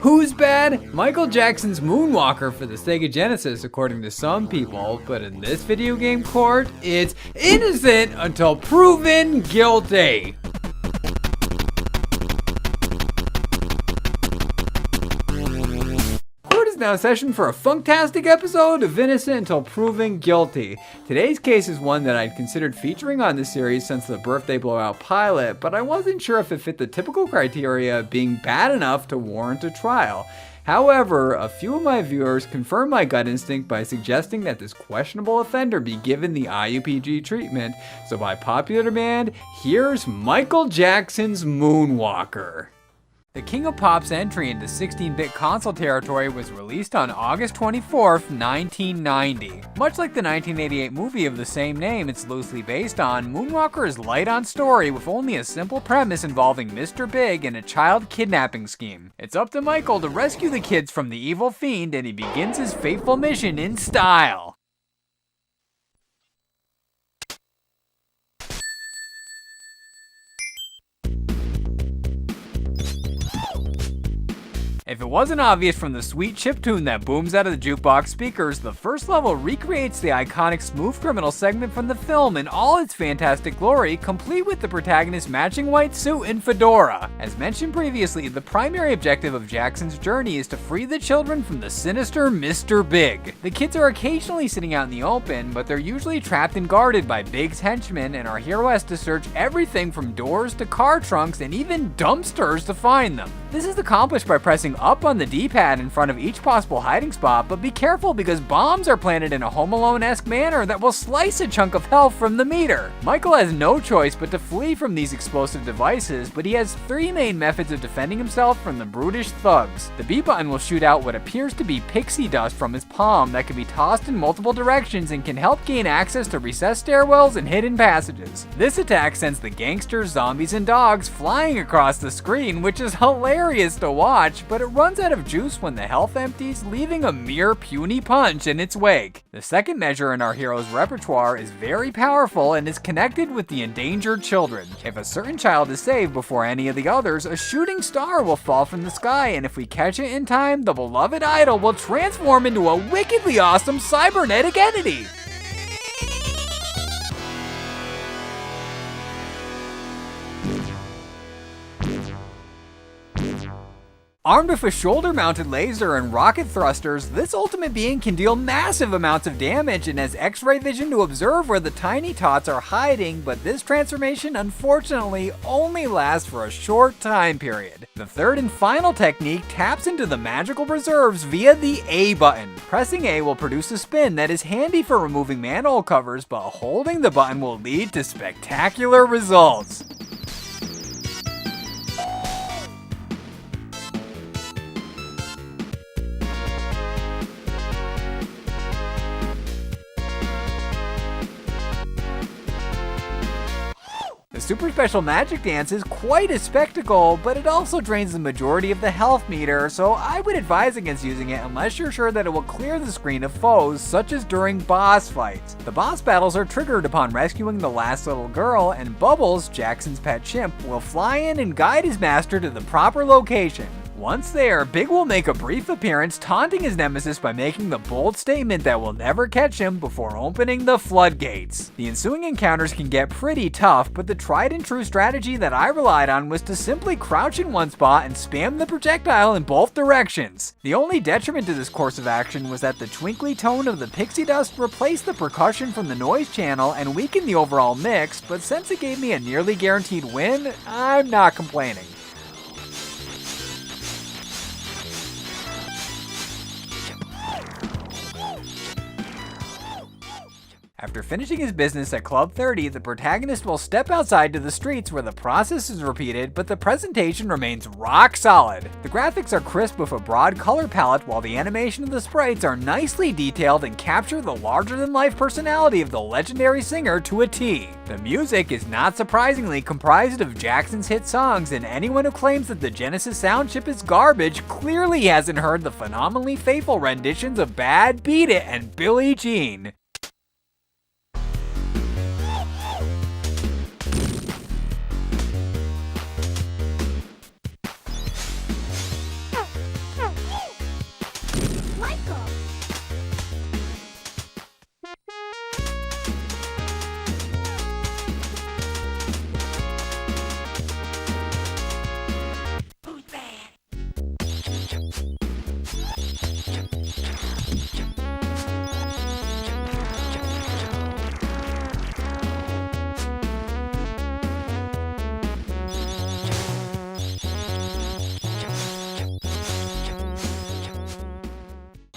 Who's bad? Michael Jackson's Moonwalker for the Sega Genesis, according to some people, but in this video game court, it's innocent until proven guilty. Court is now in session for a funktastic episode of Innocent Until Proven Guilty. Today's case is one that I'd considered featuring on the series since the Birthday Blowout pilot, but I wasn't sure if it fit the typical criteria of being bad enough to warrant a trial. However, a few of my viewers confirmed my gut instinct by suggesting that this questionable offender be given the IUPG treatment, so by popular demand, here's Michael Jackson's Moonwalker. The King of Pop's entry into 16-bit console territory was released on August 24th, 1990. Much like the 1988 movie of the same name it's loosely based on, Moonwalker is light on story with only a simple premise involving Mr. Big and a child kidnapping scheme. It's up to Michael to rescue the kids from the evil fiend, and he begins his fateful mission in style. If it wasn't obvious from the sweet chiptune that booms out of the jukebox speakers, the first level recreates the iconic Smooth Criminal segment from the film in all its fantastic glory, complete with the protagonist's matching white suit and fedora. As mentioned previously, the primary objective of Jackson's journey is to free the children from the sinister Mr. Big. The kids are occasionally sitting out in the open, but they're usually trapped and guarded by Big's henchmen, and our hero has to search everything from doors to car trunks and even dumpsters to find them. This is accomplished by pressing up on the D-pad in front of each possible hiding spot, but be careful because bombs are planted in a Home Alone-esque manner that will slice a chunk of health from the meter. Michael has no choice but to flee from these explosive devices, but he has three main methods of defending himself from the brutish thugs. The B button will shoot out what appears to be pixie dust from his palm that can be tossed in multiple directions and can help gain access to recessed stairwells and hidden passages. This attack sends the gangsters, zombies, and dogs flying across the screen, which is hilarious to watch, but it runs out of juice when the health empties, leaving a mere puny punch in its wake. The second measure in our hero's repertoire is very powerful and is connected with the endangered children. If a certain child is saved before any of the others, a shooting star will fall from the sky, and if we catch it in time, the beloved idol will transform into a wickedly awesome cybernetic entity. Armed with a shoulder-mounted laser and rocket thrusters, this ultimate being can deal massive amounts of damage and has X-ray vision to observe where the tiny tots are hiding, but this transformation unfortunately only lasts for a short time period. The third and final technique taps into the magical reserves via the A button. Pressing A will produce a spin that is handy for removing manhole covers, but holding the button will lead to spectacular results. The super special magic dance is quite a spectacle, but it also drains the majority of the health meter, so I would advise against using it unless you're sure that it will clear the screen of foes, such as during boss fights. The boss battles are triggered upon rescuing the last little girl, and Bubbles, Jackson's pet chimp, will fly in and guide his master to the proper location. Once there, Big will make a brief appearance, taunting his nemesis by making the bold statement that we'll never catch him before opening the floodgates. The ensuing encounters can get pretty tough, but the tried and true strategy that I relied on was to simply crouch in one spot and spam the projectile in both directions. The only detriment to this course of action was that the twinkly tone of the pixie dust replaced the percussion from the noise channel and weakened the overall mix, but since it gave me a nearly guaranteed win, I'm not complaining. After finishing his business at Club 30, the protagonist will step outside to the streets where the process is repeated, but the presentation remains rock solid. The graphics are crisp with a broad color palette, while the animation of the sprites are nicely detailed and capture the larger-than-life personality of the legendary singer to a T. The music is not surprisingly comprised of Jackson's hit songs, and anyone who claims that the Genesis sound chip is garbage clearly hasn't heard the phenomenally faithful renditions of Bad, Beat It, and Billie Jean.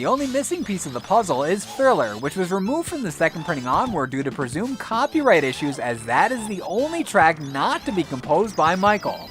The only missing piece of the puzzle is Thriller, which was removed from the second printing onward due to presumed copyright issues, as that is the only track not to be composed by Michael.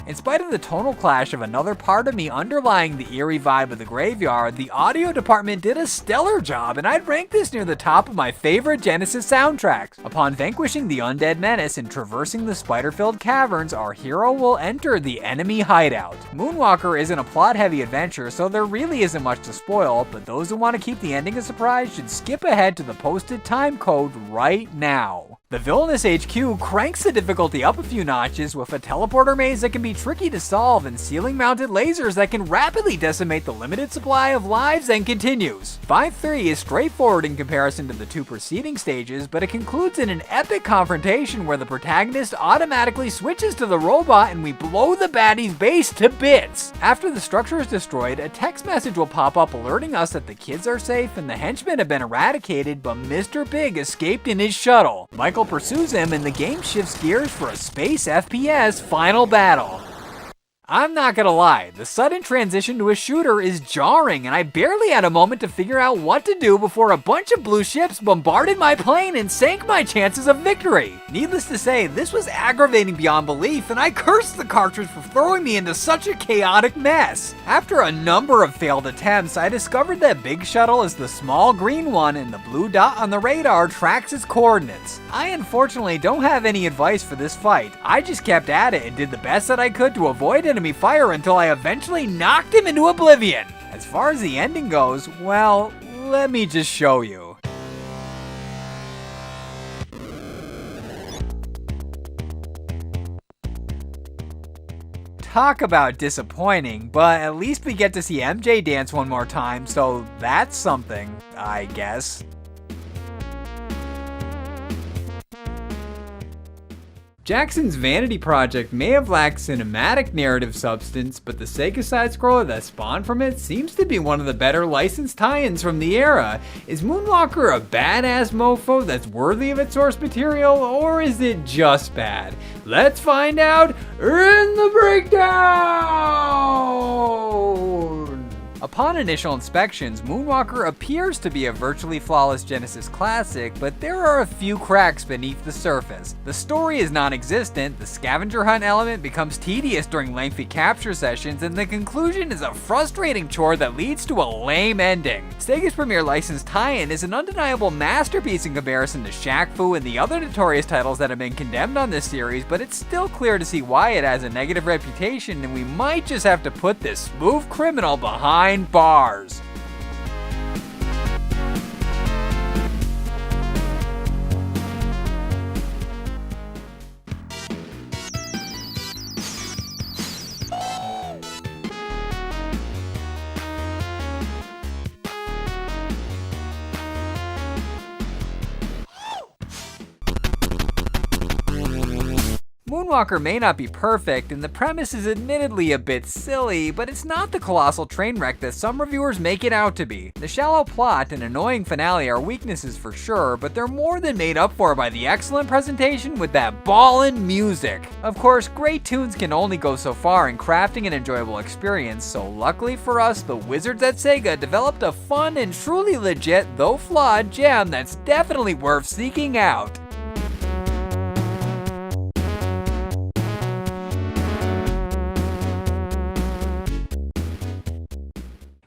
In spite of the tonal clash of Another Part of Me underlying the eerie vibe of the graveyard, the audio department did a stellar job, and I'd rank this near the top of my favorite Genesis soundtracks. Upon vanquishing the undead menace and traversing the spider-filled caverns, our hero will enter the enemy hideout. Moonwalker isn't a plot-heavy adventure, so there really isn't much to spoil, but those who want to keep the ending a surprise should skip ahead to the posted time code right now. The Villainous HQ cranks the difficulty up a few notches with a teleporter maze that can be tricky to solve and ceiling-mounted lasers that can rapidly decimate the limited supply of lives, and continues. 5-3 is straightforward in comparison to the two preceding stages, but it concludes in an epic confrontation where the protagonist automatically switches to the robot and we blow the baddie's base to bits. After the structure is destroyed, a text message will pop up alerting us that the kids are safe and the henchmen have been eradicated, but Mr. Big escaped in his shuttle. Michael pursues him and the game shifts gears for a space FPS final battle. I'm not gonna lie, the sudden transition to a shooter is jarring, and I barely had a moment to figure out what to do before a bunch of blue ships bombarded my plane and sank my chances of victory. Needless to say, this was aggravating beyond belief, and I cursed the cartridge for throwing me into such a chaotic mess. After a number of failed attempts, I discovered that Big Shuttle is the small green one and the blue dot on the radar tracks its coordinates. I unfortunately don't have any advice for this fight. I just kept at it and did the best that I could to avoid enemy fire until I eventually knocked him into oblivion. As far as the ending goes, well, let me just show you. Talk about disappointing, but at least we get to see MJ dance one more time, so that's something, I guess. Jackson's vanity project may have lacked cinematic narrative substance, but the Sega side-scroller that spawned from it seems to be one of the better licensed tie-ins from the era. Is Moonwalker a badass mofo that's worthy of its source material, or is it just bad? Let's find out in the breakdown! Upon initial inspections, Moonwalker appears to be a virtually flawless Genesis classic, but there are a few cracks beneath the surface. The story is non-existent, the scavenger hunt element becomes tedious during lengthy capture sessions, and the conclusion is a frustrating chore that leads to a lame ending. Sega's premier licensed tie-in is an undeniable masterpiece in comparison to Shaq Fu and the other notorious titles that have been condemned on this series, but it's still clear to see why it has a negative reputation, and we might just have to put this smooth criminal behind bars. Moonwalker may not be perfect, and the premise is admittedly a bit silly, but it's not the colossal train wreck that some reviewers make it out to be. The shallow plot and annoying finale are weaknesses for sure, but they're more than made up for by the excellent presentation with that ballin' music. Of course, great tunes can only go so far in crafting an enjoyable experience, so luckily for us, the wizards at Sega developed a fun and truly legit, though flawed, gem that's definitely worth seeking out.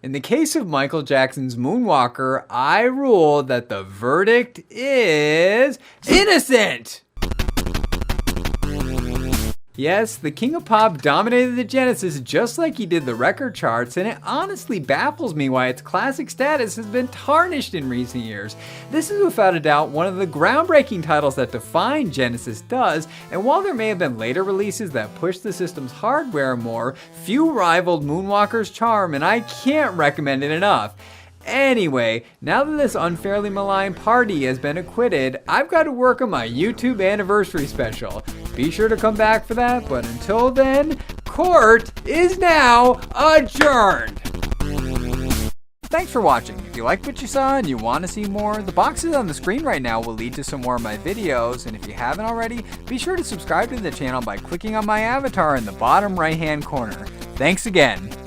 In the case of Michael Jackson's Moonwalker, I rule that the verdict is innocent! Yes, the King of Pop dominated the Genesis just like he did the record charts, and it honestly baffles me why its classic status has been tarnished in recent years. This is without a doubt one of the groundbreaking titles that defined Genesis does, and while there may have been later releases that pushed the system's hardware more, few rivaled Moonwalker's charm, and I can't recommend it enough. Anyway, now that this unfairly maligned party has been acquitted, I've got to work on my YouTube anniversary special. Be sure to come back for that, but until then, court is now adjourned! Thanks for watching. If you liked what you saw and you want to see more, the boxes on the screen right now will lead to some more of my videos, and if you haven't already, be sure to subscribe to the channel by clicking on my avatar in the bottom right hand corner. Thanks again.